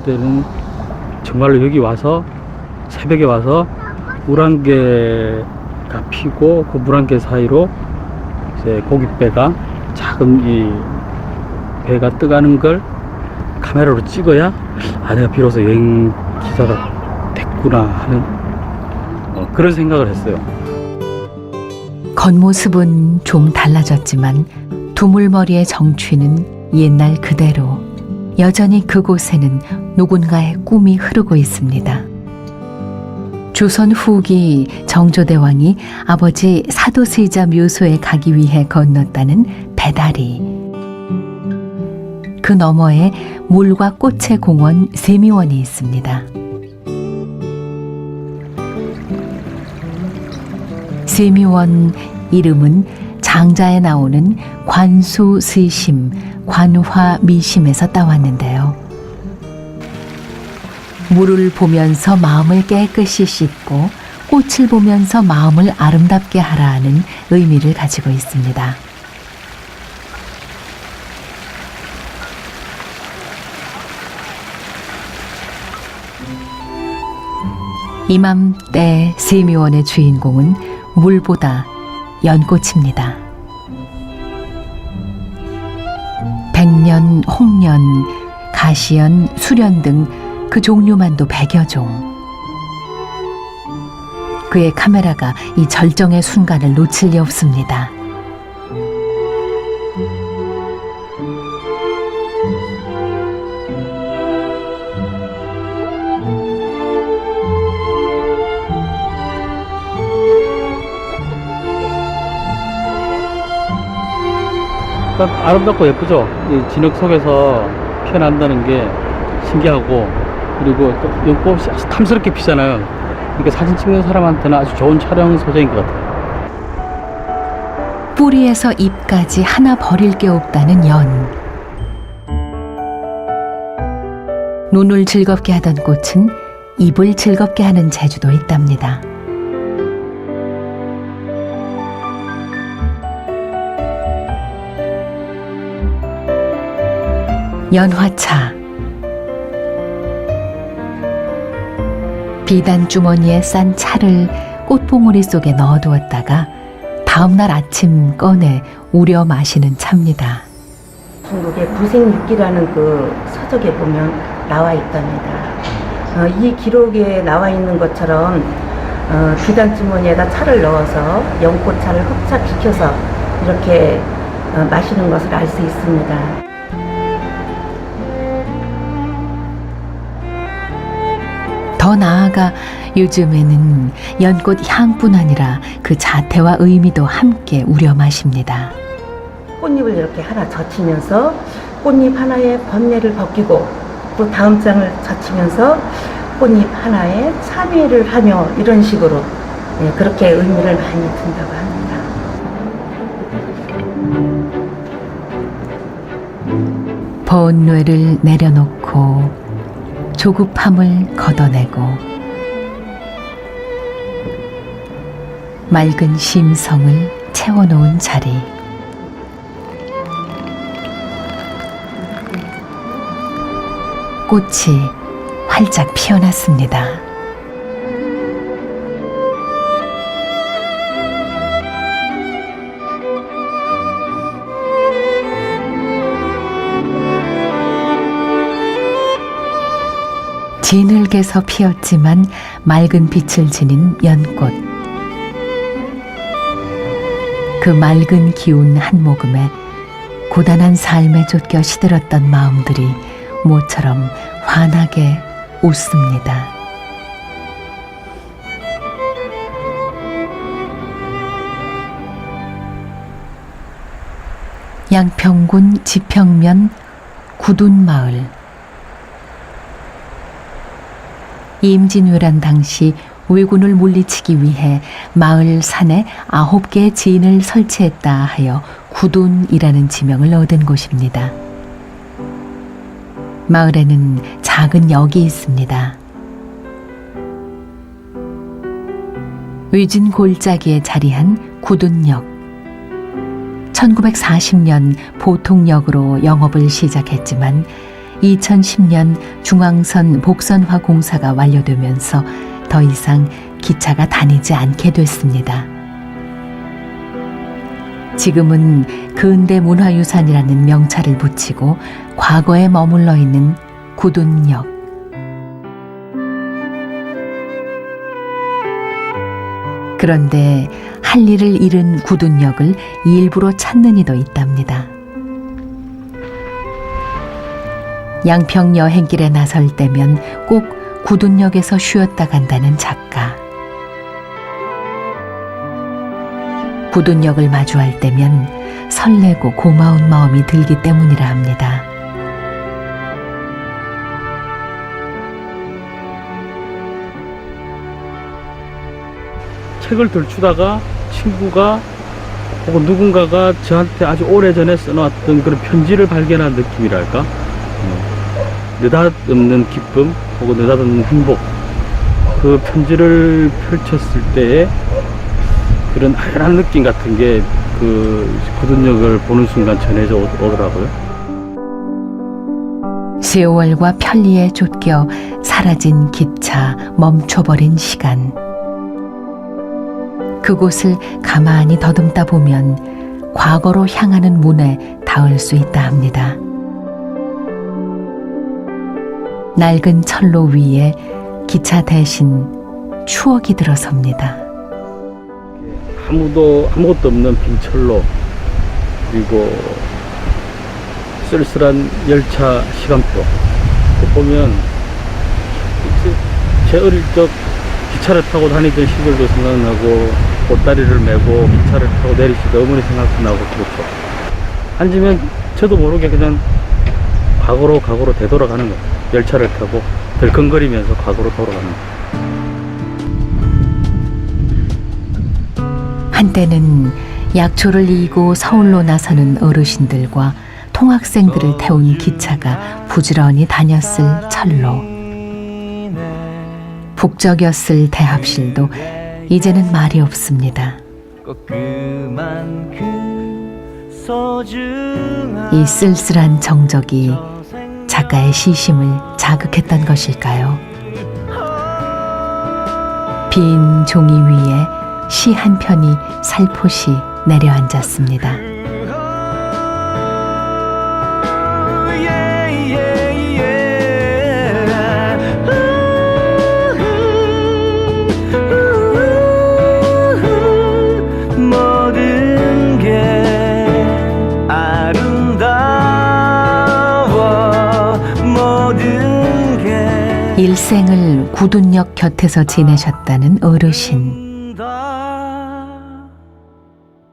때는 정말로 여기 와서 새벽에 와서 물안개가 피고 그 물안개 사이로 이제 고깃배가 작은 이 배가 떠가는 걸 카메라로 찍어야 내가 비로소 여행 기자가 됐구나 하는 그런 생각을 했어요. 겉모습은 좀 달라졌지만 두물머리의 정취는 옛날 그대로 여전히 그곳에는 누군가의 꿈이 흐르고 있습니다. 조선 후기 정조대왕이 아버지 사도세자 묘소에 가기 위해 건넜다는 배다리. 그 너머에 물과 꽃의 공원 세미원이 있습니다. 세미원 이름은 장자에 나오는 관수스심, 관화미심에서 따왔는데요. 물을 보면서 마음을 깨끗이 씻고 꽃을 보면서 마음을 아름답게 하라는 의미를 가지고 있습니다. 이맘때 세미원의 주인공은 물보다 연꽃입니다. 백년, 홍년, 가시연, 수련 등 그 종류만도 100여 종. 그의 카메라가 이 절정의 순간을 놓칠 리 없습니다. 아름답고 예쁘죠? 이 진흙 속에서 피어난다는 게 신기하고, 그리고 또 연꽃이 아주 탐스럽게 피잖아요. 그러니까 사진 찍는 사람한테는 아주 좋은 촬영 소재인 것 같아요. 뿌리에서 잎까지 하나 버릴 게 없다는 연. 눈을 즐겁게 하던 꽃은 입을 즐겁게 하는 재주도 있답니다. 연화차. 비단 주머니에 싼 차를 꽃봉오리 속에 넣어두었다가 다음날 아침 꺼내 우려 마시는 차입니다. 중국의 부생육기라는 그 서적에 보면 나와 있답니다. 이 기록에 나와 있는 것처럼 비단 주머니에다 차를 넣어서 연꽃차를 흡착시켜서 이렇게 마시는 것을 알 수 있습니다. 더 나아가 요즘에는 연꽃 향뿐 아니라 그 자태와 의미도 함께 우려 마십니다. 꽃잎을 이렇게 하나 젖히면서 꽃잎 하나에 번뇌를 벗기고 또 다음 장을 젖히면서 꽃잎 하나에 참회를 하며 이런 식으로 그렇게 의미를 많이 둔다고 합니다. 번뇌를 내려놓고 조급함을 걷어내고 맑은 심성을 채워놓은 자리. 꽃이 활짝 피어났습니다. 진흙에서 피었지만 맑은 빛을 지닌 연꽃. 그 맑은 기운 한 모금에 고단한 삶에 쫓겨 시들었던 마음들이 모처럼 환하게 웃습니다. 양평군 지평면 구둔마을. 임진왜란 당시 왜군을 물리치기 위해 마을 산에 9개의 진을 설치했다 하여 구둔이라는 지명을 얻은 곳입니다. 마을에는 작은 역이 있습니다. 위진 골짜기에 자리한 구둔역. 1940년 보통역으로 영업을 시작했지만 2010년 중앙선 복선화 공사가 완료되면서 더 이상 기차가 다니지 않게 됐습니다. 지금은 근대 문화유산이라는 명찰을 붙이고 과거에 머물러 있는 구둔역. 그런데 할 일을 잃은 구둔역을 일부러 찾는 이도 있답니다. 양평 여행길에 나설 때면 꼭 구둔역에서 쉬었다 간다는 작가. 구둔역을 마주할 때면 설레고 고마운 마음이 들기 때문이라 합니다. 책을 들추다가 친구가 혹은 누군가가 저한테 아주 오래전에 써놓았던 그런 편지를 발견한 느낌이랄까? 느닷없는 기쁨 혹은 느닷없는 행복, 그 편지를 펼쳤을 때의 그런 아련한 느낌 같은 게 그 구둔역을 보는 순간 전해져 오더라고요. 세월과 편리에 쫓겨 사라진 기차, 멈춰버린 시간. 그곳을 가만히 더듬다 보면 과거로 향하는 문에 닿을 수 있다 합니다. 낡은 철로 위에 기차 대신 추억이 들어섭니다. 아무것도 없는 빈철로, 그리고 쓸쓸한 열차 시간표 보면 제 어릴 적 기차를 타고 다니던 시절도 생각나고, 보따리를 메고 기차를 타고 내리시던 어머니 생각도 나고, 그렇죠. 앉으면 저도 모르게 그냥 과거로 되돌아가는 거예요. 열차를 타고 덜컹거리면서 과거로 돌아가는 거예요. 한때는 약초를 이고 서울로 나서는 어르신들과 통학생들을 태운 기차가 부지런히 다녔을 철로. 북적였을 대합실도 이제는 말이 없습니다. 이 쓸쓸한 정적이 작가의 시심을 자극했던 것일까요? 빈 종이 위에 시 한 편이 살포시 내려앉았습니다. 모든 게 아름다워, 모든 게 일생을 구둔역 곁에서 지내셨다는 어르신.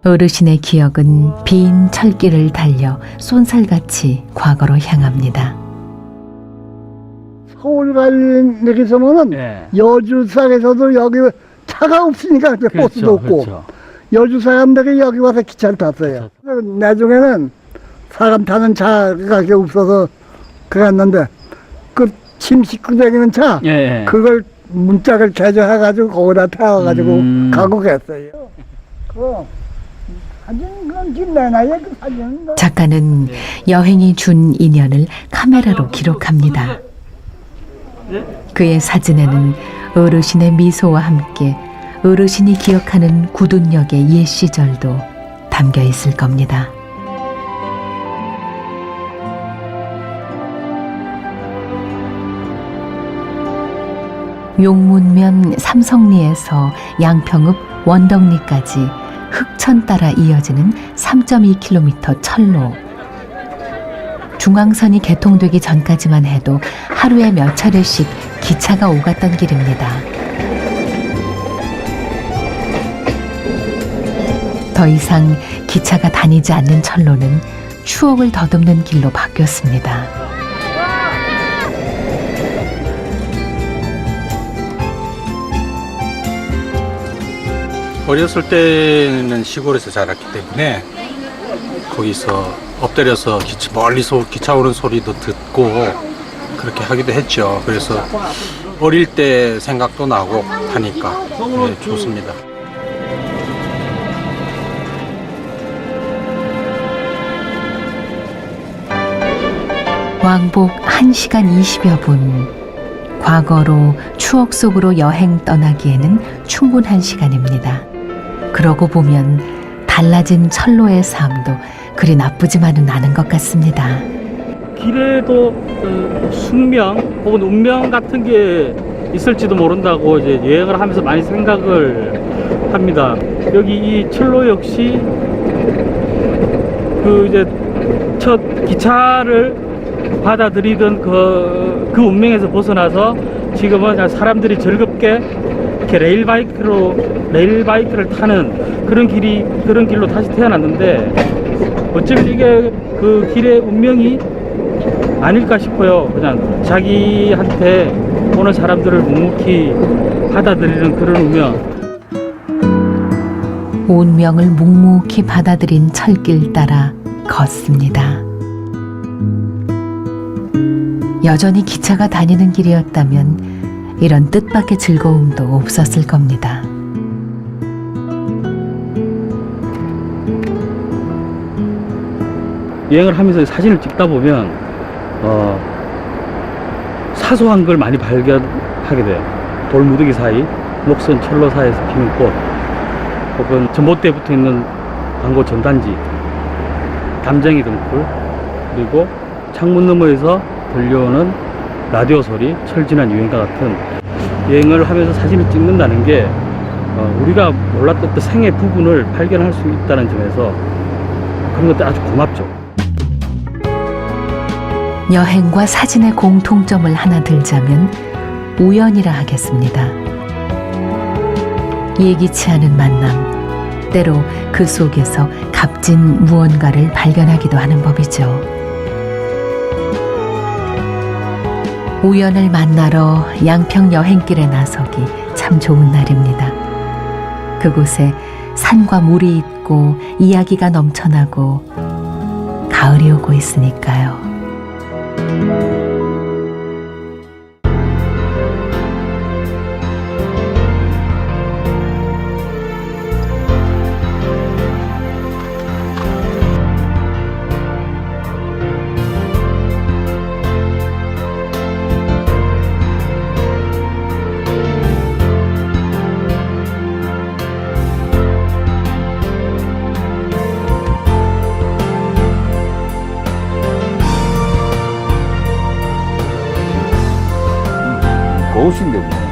어르신의 기억은 빈 철길을 달려 쏜살같이 과거로 향합니다. 서울 가는 데서는 예. 여주상에서도 여기 차가 없으니까 버스도 없고, 그렇죠. 여주 사람들이 여기 와서 기차를 탔어요. 나중에는 사람 타는 차가 없어서 그랬는데, 그 침 싣고 다니는 차, 예, 예. 그걸 문짝을 개조해가지고 거기다 태워가지고 가고 그랬어요. 그 사진 그건 길내놔요, 그 사진은. 작가는 여행이 준 인연을 카메라로 기록합니다. 그의 사진에는 어르신의 미소와 함께 어르신이 기억하는 구둔역의 옛 시절도 담겨 있을 겁니다. 용문면 삼성리에서 양평읍 원덕리까지 흑천 따라 이어지는 3.2km 철로. 중앙선이 개통되기 전까지만 해도 하루에 몇 차례씩 기차가 오갔던 길입니다. 더 이상 기차가 다니지 않는 철로는 추억을 더듬는 길로 바뀌었습니다. 어렸을 때는 시골에서 자랐기 때문에 거기서 엎드려서 멀리서 기차 오는 소리도 듣고 그렇게 하기도 했죠. 그래서 어릴 때 생각도 나고 하니까 네, 좋습니다. 왕복 1시간 20여 분. 과거로 추억 속으로 여행 떠나기에는 충분한 시간입니다. 그러고 보면 달라진 철로의 삶도 그리 나쁘지만은 않은 것 같습니다. 길에도 숙명 혹은 운명 같은 게 있을지도 모른다고 이제 여행을 하면서 많이 생각을 합니다. 여기 이 철로 역시 그 이제 첫 기차를 받아들이던 그 운명에서 벗어나서 지금은 그냥 사람들이 즐겁게 이렇게 레일바이크를 타는 그런 길로 다시 태어났는데 어쩌면 이게 그 길의 운명이 아닐까 싶어요. 그냥 자기한테 오는 사람들을 묵묵히 받아들이는 그런 운명. 운명을 묵묵히 받아들인 철길 따라 걷습니다. 여전히 기차가 다니는 길이었다면 이런 뜻밖의 즐거움도 없었을 겁니다. 여행을 하면서 사진을 찍다 보면 사소한 걸 많이 발견하게 돼요. 돌무더기 사이, 녹슨 철로 사이에서 피는 꽃, 혹은 전봇대에 붙어 있는 광고 전단지, 담쟁이 등불, 그리고 창문 너머에서 들려오는 라디오 소리, 철진한 유행가 같은 여행을 하면서 사진을 찍는다는 게 우리가 몰랐던 그 생의 부분을 발견할 수 있다는 점에서 그런 것도 아주 고맙죠. 여행과 사진의 공통점을 하나 들자면 우연이라 하겠습니다. 예기치 않은 만남, 때로 그 속에서 값진 무언가를 발견하기도 하는 법이죠. 우연을 만나러 양평 여행길에 나서기 참 좋은 날입니다. 그곳에 산과 물이 있고 이야기가 넘쳐나고 가을이 오고 있으니까요. 고우신데 뭐.